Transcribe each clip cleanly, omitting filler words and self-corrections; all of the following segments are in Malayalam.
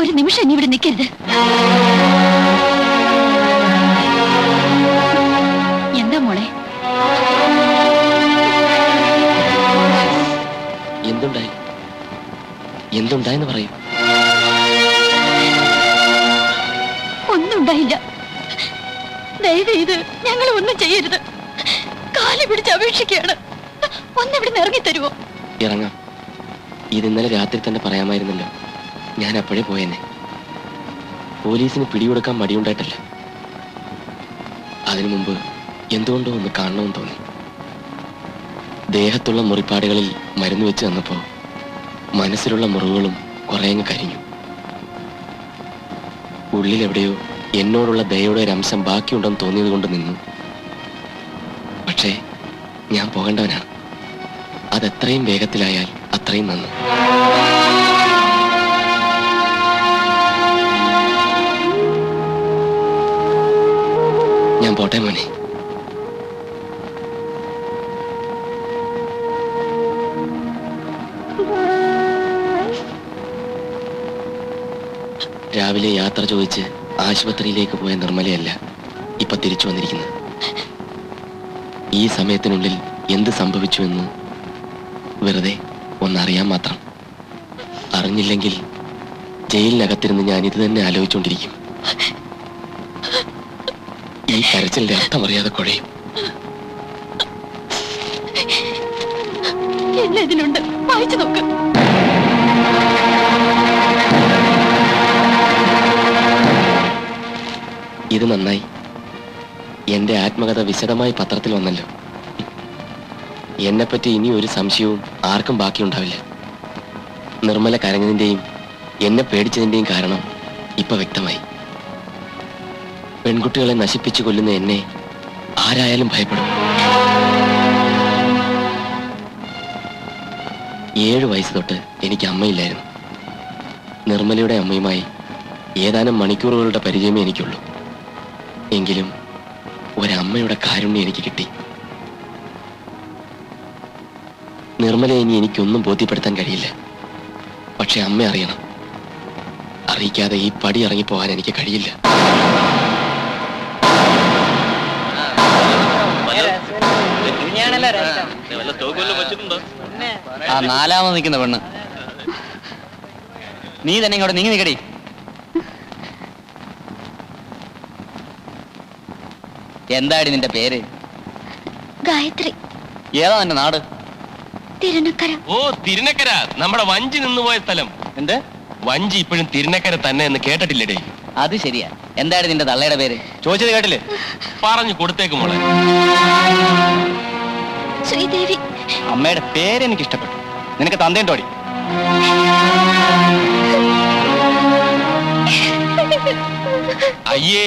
ഒരു നിമിഷം ഇനി ഇവിടെ നിൽക്കരുത്. എന്താ മോളെ? എന്തുണ്ടായി? എന്തുണ്ടായെന്ന് പറയൂ. ഒന്നും ഉണ്ടായില്ല. ദയവേത് ഞങ്ങൾ ഒന്നും ചെയ്യരുത്. കാലി പിടിച്ച് അപേക്ഷിക്കുകയാണ്. ഒന്നിവിടെ ഇറങ്ങി തരുമോ? ഇറങ്ങാം. ഇത് ഇന്നലെ രാത്രി തന്നെ പറയാമായിരുന്നല്ലോ. ഞാൻ അപ്പോഴേ പോയെന്നെ. പോലീസിന് പിടികൊടുക്കാൻ മടിയുണ്ടായിട്ടല്ല. അതിനു മുമ്പ് എന്തുകൊണ്ടോ ഒന്ന് കാണണമെന്ന് തോന്നി. ദേഹത്തുള്ള മുറിപ്പാടുകളിൽ മരുന്ന് വെച്ച് തന്നപ്പോ മനസ്സിലുള്ള മുറിവുകളും കുറേയങ്ങ് കരിഞ്ഞു. ഉള്ളിലെവിടെയോ എന്നോടുള്ള ദയയുടെ ഒരു അംശം ബാക്കിയുണ്ടെന്ന് തോന്നിയത് കൊണ്ട് നിന്നു. പക്ഷേ ഞാൻ പോകേണ്ടവനാണ്. അതെത്രയും വേഗത്തിലായാൽ അത്രയും നന്ന്. ഞാൻ പോട്ടെ മോനെ. രാവിലെ യാത്ര ചോദിച്ച് ആശുപത്രിയിലേക്ക് പോയ നിർമ്മലയല്ല ഇപ്പൊ തിരിച്ചു വന്നിരിക്കുന്നത്. ഈ സമയത്തിനുള്ളിൽ എന്ത് സംഭവിച്ചുവെന്ന് വെറുതെ ഒന്നറിയാൻ മാത്രം. അറിഞ്ഞില്ലെങ്കിൽ ജയിലിനകത്തിരുന്ന് ഞാൻ ഇത് തന്നെ ആലോചിച്ചുകൊണ്ടിരിക്കും. ഈ കരച്ചിലിന്റെ അർത്ഥം അറിയാതെ കുഴയും. ഇതിനുണ്ട്, വായിച്ചു നോക്ക്. ഇത് നന്നായി. എന്റെ ആത്മകഥ വിശദമായി പത്രത്തിൽ വന്നല്ലോ. എന്നെപ്പറ്റി ഇനി ഒരു സംശയവും ആർക്കും ബാക്കിയുണ്ടാവില്ല. നിർമ്മല കരഞ്ഞതിന്റെയും എന്നെ പേടിച്ചതിന്റെയും കാരണം ഇപ്പൊ വ്യക്തമായി. പെൺകുട്ടികളെ നശിപ്പിച്ചു കൊല്ലുന്ന എന്നെ ആരായാലും ഭയപ്പെടും. 7 വയസ്സ് തൊട്ട് എനിക്ക് അമ്മയില്ലായിരുന്നു. നിർമ്മലയുടെ അമ്മയുമായി ഏതാനും മണിക്കൂറുകളുടെ പരിചയമേ എനിക്കുള്ളൂ. എങ്കിലും ഒരമ്മയുടെ കാരുണ്യം എനിക്ക് കിട്ടി. നിർമ്മലയെ ഇനി എനിക്കൊന്നും ബോധ്യപ്പെടുത്താൻ കഴിയില്ല. പക്ഷെ അമ്മ അറിയണം. അറിയിക്കാതെ ഈ പടി ഇറങ്ങിപ്പോകാൻ എനിക്ക് കഴിയില്ല. ആ 4ാമത് നിൽക്കുന്ന പെണ്ണ് നീ തന്നെ ഇങ്ങോട്ട് നീങ്ങി നിൽക്കടി. എന്താടി നിന്റെ പേര്? ഗായത്രി. ഏതാ നിന്റെ നാട്? തിരുനക്കര. ഓ, തിരുനക്കര. നമ്മുടെ വഞ്ചി നിന്നുപോയ സ്ഥലം. എന്ത്? വഞ്ചി ഇപ്പോഴും തിരുനക്കര തന്നെ എന്ന് കേട്ടിട്ടില്ലേടേ? അത് ശരിയാ. എന്താടി നിന്റെ തള്ളയുടെ പേര്? ചോദിച്ചത് കേട്ടില്ലേ? പറഞ്ഞു കൊടുത്തേക്ക് മോളെ. ശ്രീദേവി. അമ്മയുടെ പേര് എനിക്ക് ഇഷ്ടപ്പെട്ടു. നിനക്ക് തന്തേണ്ടോടി? അയ്യേ,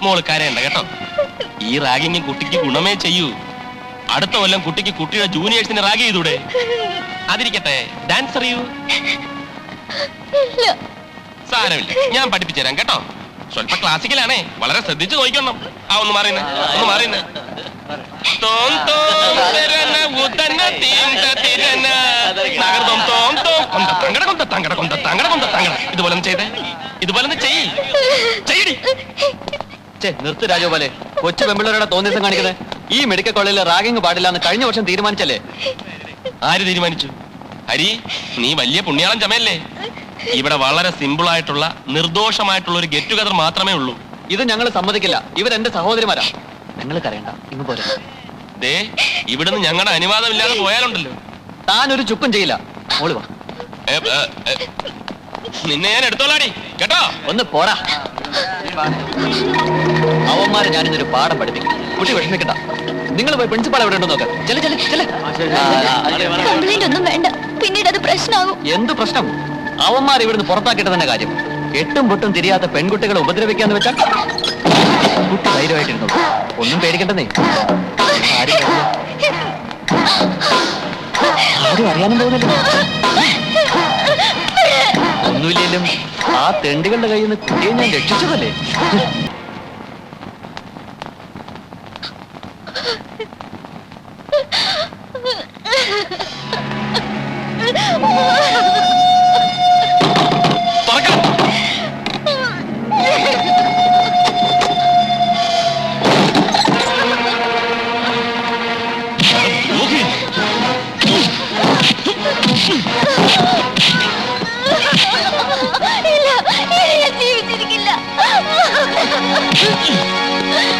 മോള് കരയണ്ട കേട്ടോ. ഈ റാഗിങ് കുട്ടിക്ക് ഗുണമേ ചെയ്യൂ. അടുത്ത കൊല്ലം കുട്ടിക്ക് കുട്ടിയുടെ ജൂനിയേഴ്സിനെ റാഗ് ചെയ്തൂടെ? അതിരിക്കട്ടെ, ഡാൻസ് അറിയൂ? സാരമില്ല, ഞാൻ പഠിപ്പിച്ചു തരാം കേട്ടോ. സ്വല്പ ക്ലാസിക്കലാണേ, വളരെ ശ്രദ്ധിച്ചു നോക്കണം. ആ ഒന്ന് മാറിയുന്നേ, ഒന്ന് മാറിയുന്നേ. ഇതുപോലെ ചെയ്തേ, ഇതുപോലെ ചെയ്യടി. നിർത്ത് രാജഗോപാലെ. കൊച്ചു പെമ്പിള്ളവരുടെ തോന്നിയസം കാണിക്കുന്നത്. ഈ മെഡിക്കൽ കോളേജിൽ റാഗിങ് പാടില്ല എന്ന് കഴിഞ്ഞ വർഷം തീരുമാനിച്ചല്ലേ? ആര് തീരുമാനിച്ചു? ഹരി, നീ വലിയ പുണ്യാളം ചമയല്ലേ? ഇവിടെ വളരെ സിമ്പിൾ ആയിട്ടുള്ള നിർദോഷമായിട്ടുള്ള ഒരു ഗെറ്റ് ടുഗദർ മാത്രമേ ഉള്ളൂ. ഇത് ഞങ്ങൾ സമ്മതിക്കില്ല. ഇവരെന്റെ സഹോദരിമാരാ. ഞങ്ങൾ കരയണ്ട, ഇങ്ങ് പോരെ. ദേ, ഇവിടുന്ന് ഞങ്ങളുടെ അനുവാദമില്ലാതെ പോയാലുണ്ടല്ലോ. താൻ ഒരു ചുക്കും ചെയ്യില്ല. മോള് വാ. നിന്നെ ഞാൻ എടുത്തോളാടി കേട്ടോ. ഒന്ന് പോടാ. അവന്മാരെ ഞാനിന്നൊരു പാഠം പഠിപ്പിക്കും. കുട്ടി വിഷമിക്കണ്ട. നിങ്ങൾ പോയി പ്രിൻസിപ്പാൾ എവിടെ ഉണ്ടോ നോക്ക്. കംപ്ലൈന്റ് ഒന്നും വേണ്ട, പിന്നീട് അത് പ്രശ്നമാകും. എന്ത് പ്രശ്നം? അവന്മാർ ഇവിടുന്ന് പുറത്താക്കിയിട്ട് തന്നെ കാര്യം. എട്ടും പൊട്ടും തിരിയാത്ത പെൺകുട്ടികളെ ഉപദ്രവിക്കാന്ന് വെച്ചാൽ കുട്ടി ധൈര്യമായിട്ടിരുന്നു. ഒന്നും പേടിക്കണ്ടെന്നേ. ആരും അറിയാനും പോകുന്നല്ലോ. ഒന്നുമില്ലേലും ആ തെണ്ടികളുടെ കയ്യിൽ നിന്ന് കുട്ടിയെ ഞാൻ രക്ഷിച്ചതല്ലേ. തുറക്കാം.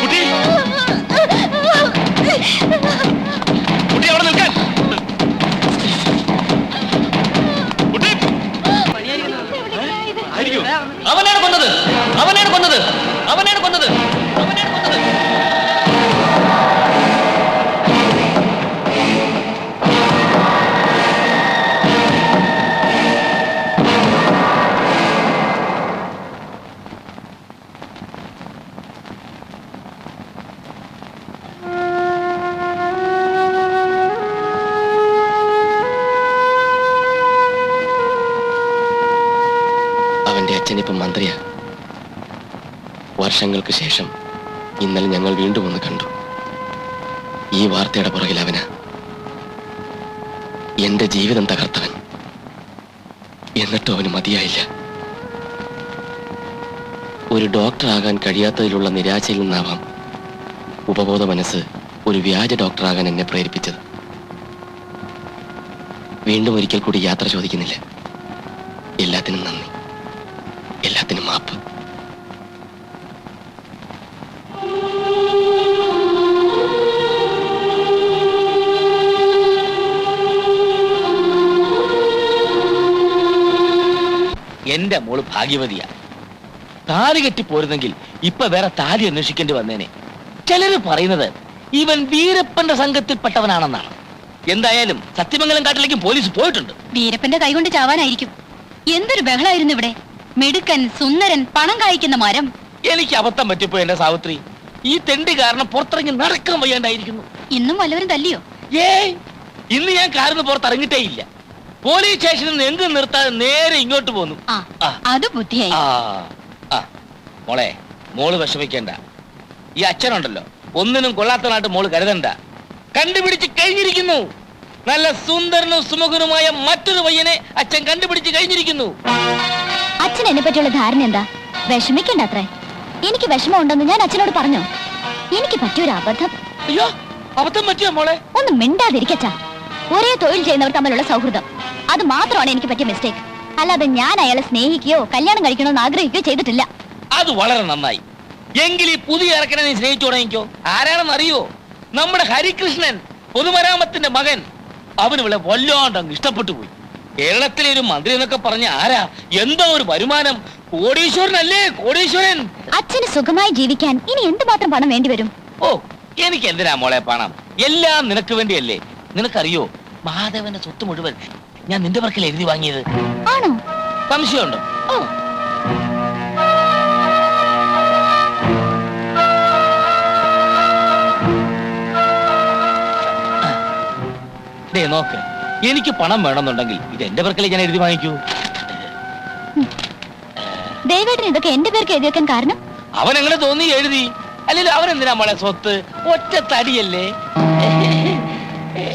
കുട്ടി കുട്ടി അവിടെ നിൽക്കാൻ. കുട്ടി ആയിരിക്കും. അവനാണ് കൊന്നത്, അവനാണ് കൊന്നത്, അവനാണ് കൊന്നത്, അവനാണ് കൊന്നത്. അവന്റെ അച്ഛനിപ്പം മന്ത്രിയാ. വർഷങ്ങൾക്ക് ശേഷം ഇന്നലെ ഞങ്ങൾ വീണ്ടും ഒന്ന് കണ്ടു. ഈ വാർത്തയുടെ പുറകിൽ അവനാ. എന്റെ ജീവിതം തകർത്തവൻ. എന്നിട്ടും അവന് മതിയായില്ല. ഒരു ഡോക്ടറാകാൻ കഴിയാത്തതിലുള്ള നിരാശയിൽ നിന്നാവാം ഉപബോധ മനസ്സ് ഒരു വ്യാജ ഡോക്ടറാകാൻ എന്നെ പ്രേരിപ്പിച്ചത്. വീണ്ടും ഒരിക്കൽ കൂടി യാത്ര ചോദിക്കുന്നില്ല. എല്ലാത്തിനും നന്ദി, എല്ലാത്തിനും മാപ്പ്. എന്റെ മോള് ഭാഗ്യവതിയാ. താലി കെട്ടി പോരുന്നെങ്കിൽ ഇപ്പൊ വേറെ താലി അന്വേഷിക്കേണ്ടി വന്നേനെ. ചിലര് പറയുന്നത് ഇവൻ വീരപ്പന്റെ സംഘത്തിൽപ്പെട്ടവനാണെന്നാണ്. എന്തായാലും സത്യമംഗലം കാട്ടിലേക്കും പോലീസ് പോയിട്ടുണ്ട്. വീരപ്പന്റെ കൈകൊണ്ട് ചാവാനായിരിക്കും. എന്തൊരു ബഹളായിരുന്നു ഇവിടെ. മിടുക്കൻ, സുന്ദരൻ, പണം കായ്ക്കുന്ന മരം. എനിക്ക് അബദ്ധം പറ്റിപ്പോ എന്റെ സാവിത്രി. ഈ തെണ്ടി കാരണം പുറത്തിറങ്ങി നടക്കാൻ വയ്യാണ്ടായിരിക്കുന്നു. ഇന്നും വല്ലവരും തല്ലിയോ? ഏയ്, ഇന്ന് ഞാൻ കാറിന് പുറത്തിറങ്ങിട്ടേ ഇല്ല. പോലീസ് സ്റ്റേഷനിൽ നിന്ന് എന്ത് നിർത്താതെ നേരെ ഇങ്ങോട്ട് പോന്നു. ആ, ആ. അത് ബുദ്ധിയായി. മോളെ, മോള് വിഷമിക്കേണ്ട. ഈ അച്ഛനുണ്ടല്ലോ, ഒന്നിനും കൊള്ളാത്തനായിട്ട് മോള് കരുതണ്ട. കണ്ടുപിടിച്ച് കഴിഞ്ഞിരിക്കുന്നു. നല്ല സുന്ദരനും സുമുഖനുമായ മറ്റൊരു പയ്യനെ അച്ഛൻ കണ്ടുപിടിച്ച് കഴിഞ്ഞിരിക്കുന്നു. അച്ഛൻ എന്നെ പറ്റിയുള്ള ധാരണ എന്താ? വിഷമിക്കണ്ട അത്രേ. എനിക്ക് വിഷമം ഉണ്ടെന്ന് ഞാൻ അച്ഛനോട് പറഞ്ഞോ? എനിക്ക് പറ്റിയൊരു അബദ്ധം. അയ്യോ, അബദ്ധം പറ്റിയോ മോളെ? ഒന്ന് മിണ്ടാതിരിക്കച്ചാ. ഒരേ തൊഴിൽ ചെയ്യുന്നവർ തമ്മിലുള്ള സൗഹൃദം, അത് മാത്രമാണ് എനിക്ക് പറ്റിയ മിസ്റ്റേക്ക്. അല്ലാതെ ഞാൻ അയാളെ സ്നേഹിക്കുകയോ കല്യാണം കഴിക്കണോ എന്ന് ആഗ്രഹിക്കുകയോ ചെയ്തിട്ടില്ല. അത് വളരെ നന്നായി. എങ്കിൽ ഈ പുതിയ ഇറക്കണെ നീ സ്നേഹിച്ചു തുടങ്ങിക്കോ. ആരാണെന്ന് അറിയോ? നമ്മുടെ ഹരികൃഷ്ണൻ, പൊതുമരാമത്തിന്റെ മകൻ. അവന് ഇവിടെ വല്ലാണ്ടങ്ങ് ഇഷ്ടപ്പെട്ടു പോയി. കേരളത്തിലെ ഒരു മന്ത്രി എന്നൊക്കെ പറഞ്ഞ ആരാ? എന്തോ ഒരു വരുമാനം. കോടീശ്വരനല്ലേ, കോടീശ്വരൻ. അച്ഛന് സുഖമായി ജീവിക്കാൻ ഇനി എന്തുമാത്രം പണം വേണ്ടി വരും? ഓ, എനിക്ക് എന്തിനാ മോളെ പണം? എല്ലാം നിനക്ക് വേണ്ടിയല്ലേ. നിനക്കറിയോ, മഹാദേവന്റെ സ്വത്ത് മുഴുവൻ ഞാൻ നിന്റെ വർക്കിൽ എഴുതി വാങ്ങിയത്. ആണോ? സംശയമുണ്ടോ? ഓ, ദേ നോക്ക്, എനിക്ക് പണം വേണമെന്നുണ്ടെങ്കിൽ ഇത് എന്റെ പേർക്കല്ലേ ഞാൻ എഴുതി വാങ്ങിക്കൂ. ദയവേട്ടൻ ഇതൊക്കെ എന്റെ പേർക്ക് എഴുതി വെക്കാൻ കാരണം? അവൻ എങ്ങനെ തോന്നി എഴുതി. അല്ലല്ലോ, അവനെന്തിനാ മോളെ സ്വത്ത്? ഒറ്റ തടിയല്ലേ.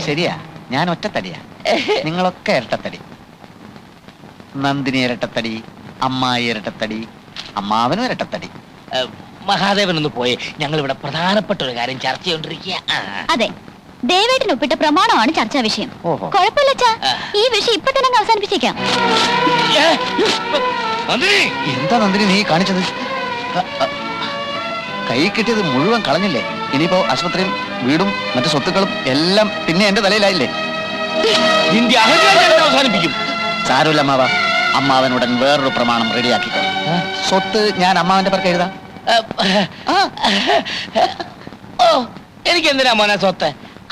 ശരിയാ, ഞാൻ ഒറ്റത്തടിയാ. നിങ്ങളൊക്കെ ഇരട്ടത്തടി. നന്ദിനി ഇരട്ടത്തടി, അമ്മായി ഇരട്ടത്തടി, അമ്മാവനും ഇരട്ടത്തടി. മഹാദേവൻ ഒന്ന് പോയെ, ഞങ്ങൾ ഇവിടെ പ്രധാനപ്പെട്ട ഒരു കാര്യം ചർച്ച ചെയ്തോണ്ടിരിക്കുക. അതെ, ദേവേട്ടൻ ഒപ്പിട്ട പ്രമാണമാണ് ചർച്ചാ വിഷയം. ഓഹോ. കുഴപ്പമില്ല അച്ഛാ, ഈ വിഷയം ഇപ്പൊ തന്നെ അങ്ങ് അവസാനിപ്പിച്ചേക്കാം. എന്താ നന്ദിനി നീ കാണിച്ചത്? കൈ കിട്ടിയത് മുഴുവൻ കളഞ്ഞില്ലേ? ഇനിയിപ്പോ ആശുപത്രിയും വീടും മറ്റു സ്വത്തുക്കളും എല്ലാം പിന്നെ എന്റെ തലയിലായില്ലേ? നിന്റെ അഹങ്കാരം അവസാനിപ്പിക്കും. സാരമില്ല അമ്മാവ, അമ്മാവനുടൻ വേറൊരു പ്രമാണം റെഡിയാക്കിക്കോ. സ്വത്ത് ഞാൻ അമ്മാവന്റെ പേർക്ക് എഴുതാം. ഓ, എനിക്ക് എന്തിനാ മോനെ സ്വത്ത്?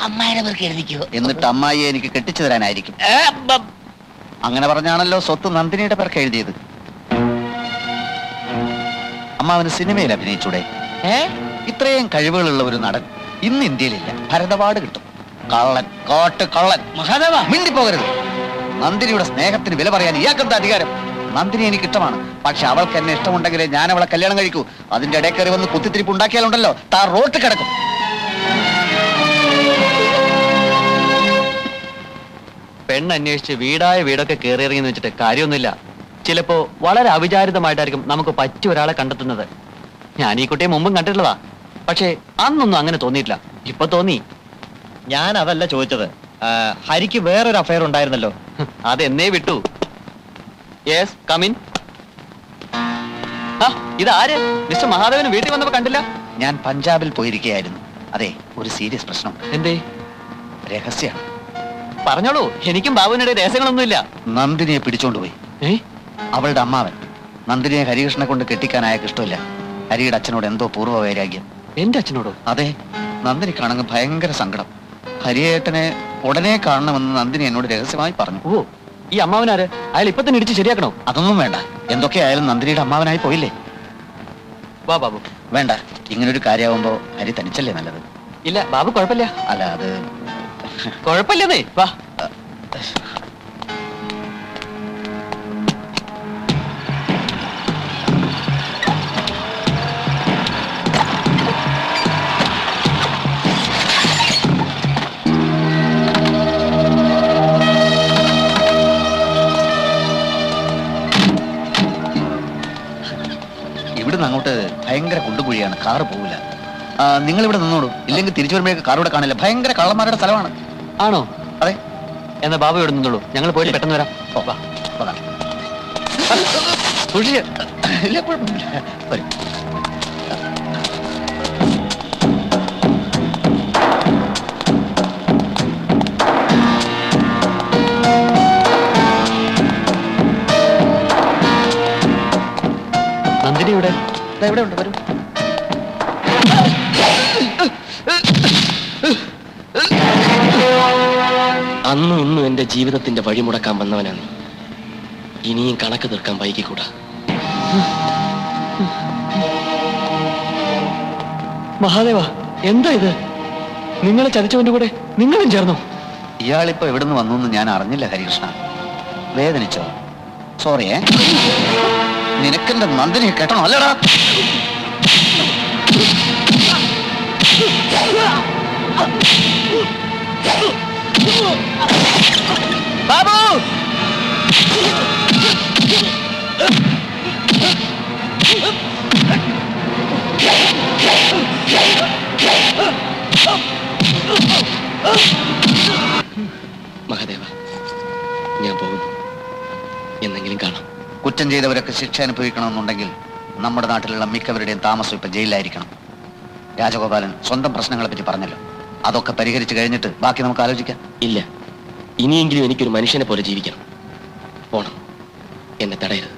അമ്മായിടെ പേർക്ക് എഴുതിക്കോ. എന്നിട്ട് അമ്മായിയെ എനിക്ക് കെട്ടിച്ചു തരാനായിരിക്കും. അങ്ങനെ പറഞ്ഞാണല്ലോ സ്വത്ത് നന്ദിനിയുടെ പേർക്ക് എഴുതിയത്. അമ്മാവന് സിനിമയിൽ അഭിനയിച്ചൂടെ? ഇത്രയും കഴിവുകളുള്ള ഒരു നടൻ ഇന്ന് ഇന്ത്യയിലില്ല. ഭരത് അവാർഡ് കിട്ടും. കള്ളൻ, കോട്ട് കള്ളൻ. മഹാദേവ, മിണ്ടിപ്പോകരുത്. നന്ദിനിയുടെ സ്നേഹത്തിന് വില പറയാൻ ഇയാൾക്കെന്താ അധികാരം? നന്ദിനി എനിക്ക് ഇഷ്ടമാണ്, പക്ഷെ അവൾക്ക് എന്നെ ഇഷ്ടമുണ്ടെങ്കിലേ ഞാൻ അവളെ കല്യാണം കഴിക്കൂ. അതിന്റെ ഇടയിൽ കയറി വന്ന് കുത്തിത്തിരിപ്പ് ഉണ്ടാക്കിയാലുണ്ടല്ലോ, താ റോട്ട് കിടക്കും. പെണ്ണന്വേഷിച്ച് വീടായ വീടൊക്കെ കയറിയിറങ്ങി വെച്ചിട്ട് കാര്യമൊന്നുമില്ല. ചിലപ്പോ വളരെ അവിചാരിതമായിട്ടായിരിക്കും നമുക്ക് പറ്റിയ ഒരാളെ കണ്ടെത്തുന്നത്. ഞാൻ ഈ കുട്ടിയെ മുമ്പും കണ്ടിട്ടുള്ളതാ, പക്ഷേ അന്നൊന്നും അങ്ങനെ തോന്നിയിട്ടില്ല. ഇപ്പൊ തോന്നി. ഞാൻ അതല്ല ചോദിച്ചത്. ഹരിക്ക് വേറൊരു അഫയർ ഉണ്ടായിരുന്നല്ലോ. അതെന്നേ വിട്ടു. Yes, come in. ആ ഇതാര്? മിസ്റ്റർ മഹാദേവന് വീട്ടിൽ വന്നപ്പോ കണ്ടില്ല. ഞാൻ പഞ്ചാബിൽ പോയിരിക്കുകയായിരുന്നു. അതെ, ഒരു സീരിയസ് പ്രശ്നം. എന്തേ? രഹസ്യമാണ്. പറഞ്ഞോളൂ, എനിക്കും ബാബുവിനിടെ രഹസ്യങ്ങളൊന്നുമില്ല. നന്ദിനിയെ പിടിച്ചോണ്ടുപോയി. അവളുടെ അമ്മാവൻ നന്ദിനിയെ ഹരികൃഷ്ണനെ കൊണ്ട് കെട്ടിക്കാൻ അയാൾക്ക് ഇഷ്ടമില്ല. ഹരിയുടെ അച്ഛനോട് എന്തോ പൂർവ്വ വൈരാഗ്യം. എന്റെ അച്ഛനോടോ? അതെ, നന്ദിനി കാണുന്ന ഭയങ്കര സങ്കടം. ഹരിയേട്ടനെ ഉടനെ കാണണമെന്ന് നന്ദിനി എന്നോട് രഹസ്യമായി പറഞ്ഞു. ഓ, ഈ അമ്മാവനാര്? അയാൾ ഇപ്പൊ തന്നെ ഇടിച്ച് ശരിയാക്കണോ? അതൊന്നും വേണ്ട. എന്തൊക്കെയായാലും നന്ദിനിയുടെ അമ്മാവനായി പോയില്ലേ. വാ ബാബു. വേണ്ട, ഇങ്ങനൊരു കാര്യമാവുമ്പോ ഹരി തനിച്ചല്ലേ നല്ലത്. ഇല്ല ബാബു, കുഴപ്പമില്ല. അല്ല, അത് കുഴപ്പമില്ലെന്നേ. വാ. ഇവിടുന്ന് അങ്ങോട്ട് ഭയങ്കര കുണ്ടുകുഴിയാണ്, കാറ് പോവില്ല. നിങ്ങൾ ഇവിടെ നിന്നോളൂ, ഇല്ലെങ്കിൽ തിരിച്ചു വരുമ്പോഴേക്ക് കാർ ഇവിടെ കാണില്ല. ഭയങ്കര കള്ളന്മാരുടെ സ്ഥലമാണ്. ആണോ? അതെ. എന്നാ ബാബു ഇവിടെ നിന്നോളൂ, ഞങ്ങൾ പോയിട്ട് പെട്ടെന്ന് വരാം. വാ, വാ. സൂക്ഷിച്ച്. ഇല്ല, കുഴപ്പമില്ല. വരൂ. നന്ദിനി ഇവിടെ? ഇവിടെ ഉണ്ട്, വരൂ. അന്നും ഇന്നും എന്റെ ജീവിതത്തിന്റെ വഴിമുടക്കാൻ വന്നവനാണ്. ഇനിയും കണക്ക് തീർക്കാൻ വൈകിക്കൂടാ. മഹാദേവ, എന്താ ഇത്? നിങ്ങളെ ചതിച്ചവന്റെ കൂടെ നിങ്ങളും ചേർന്നോ? ഇയാളിപ്പോ എവിടുന്ന് വന്നു എന്ന് ഞാൻ അറിഞ്ഞില്ല ഹരികൃഷ്ണ. വേദനിച്ചോ? സോറിയേ. നിനക്കെന്റെ നന്ദിനിയെ കേട്ടണോ? അല്ലടാ. ബാബു! മഹാദേവ, ഞാൻ പോകുന്നു. എന്നെങ്കിലും കാണാം. കുറ്റം ചെയ്തവരൊക്കെ ശിക്ഷ അനുഭവിക്കണമെന്നുണ്ടെങ്കിൽ നമ്മുടെ നാട്ടിലുള്ള മിക്കവരുടെയും താമസം ഇപ്പൊ ജയിലിലായിരിക്കണം. രാജഗോപാലൻ സ്വന്തം പ്രശ്നങ്ങളെ പറ്റി പറഞ്ഞല്ലോ. അതൊക്കെ പരിഹരിച്ചു കഴിഞ്ഞിട്ട് ബാക്കി നമുക്ക് ആലോചിക്കാം. ഇല്ല, ഇനിയെങ്കിലും എനിക്കൊരു മനുഷ്യനെ പോലെ ജീവിക്കണം. പോണം, എന്നെ തടയരുത്.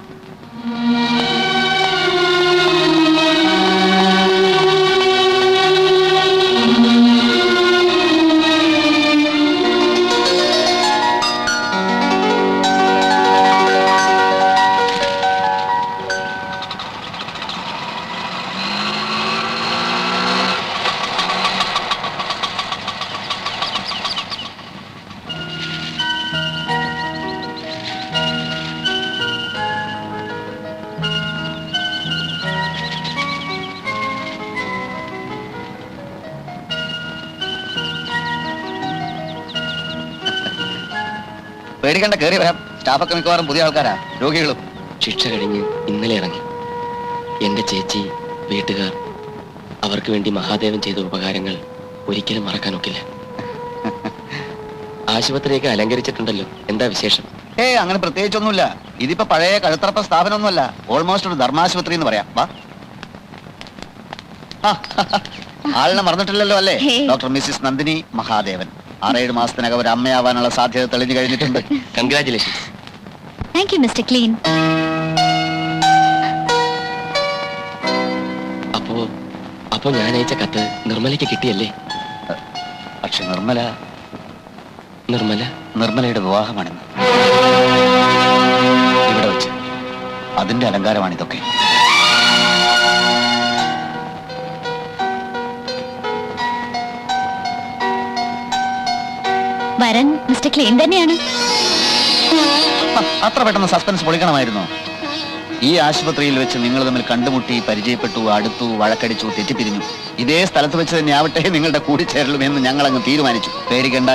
പേടിക്കണ്ട, കയറി വരാം. സ്റ്റാഫൊക്കെ മിക്കവാറും പുതിയ ആൾക്കാരാ, രോഗികളും. ശിക്ഷ കഴിഞ്ഞ് ഇന്നലെ ഇറങ്ങി. എന്റെ ചേച്ചി, വീട്ടുകാർ, അവർക്ക് വേണ്ടി മഹാദേവൻ ചെയ്ത ഉപകാരങ്ങൾ ഒരിക്കലും മറക്കാനൊക്കില്ല. ആശുപത്രിയൊക്കെ അലങ്കരിച്ചിട്ടുണ്ടല്ലോ, എന്താ വിശേഷം? അങ്ങനെ പ്രത്യേകിച്ചൊന്നുമില്ല. ഇതിപ്പോ പഴയ കഴുത്തറപ്പ സ്ഥാപനമൊന്നുമല്ല, ഓൾമോസ്റ്റ് ഒരു ധർമാശുപത്രി എന്ന് പറയാം. വാ. ആളിനെ മറന്നിട്ടില്ലല്ലോ അല്ലേ? Doctor Mrs Nandini Mahadevan. 6-7 മാസത്തിനകം ഒരു അമ്മയാവാനുള്ള സാധ്യത തെളിഞ്ഞു കഴിഞ്ഞിട്ടുണ്ട്. Congratulations. Thank you mister clean. അപ്പോ ഞാൻ അയച്ച കത്ത് നിർമ്മലയ്ക്ക് കിട്ടിയല്ലേ? പക്ഷെ നിർമ്മലയുടെ വിവാഹമാണെന്ന് ഇവിടെ വെച്ച്. അതിന്റെ അലങ്കാരമാണിതൊക്കെ. വരൻ മിസ്റ്റർ ക്ലീൻ തന്നെയാണ്. അത്ര പെട്ടെന്ന് സസ്പെൻസ് പൊളിക്കണമായിരുന്നു. ഈ ആശുപത്രിയിൽ വെച്ച് നിങ്ങൾ തമ്മിൽ കണ്ടുമുട്ടി, പരിചയപ്പെട്ടു, അടുത്തു, വഴക്കടിച്ചു, തെറ്റിപ്പിരിഞ്ഞു. ഇതേ സ്ഥലത്ത് വെച്ച് തന്നെ ആവട്ടെ നിങ്ങളുടെ കൂടിച്ചേരലും എന്ന് ഞങ്ങൾ അങ്ങ് തീരുമാനിച്ചു. പേടിക്കണ്ട.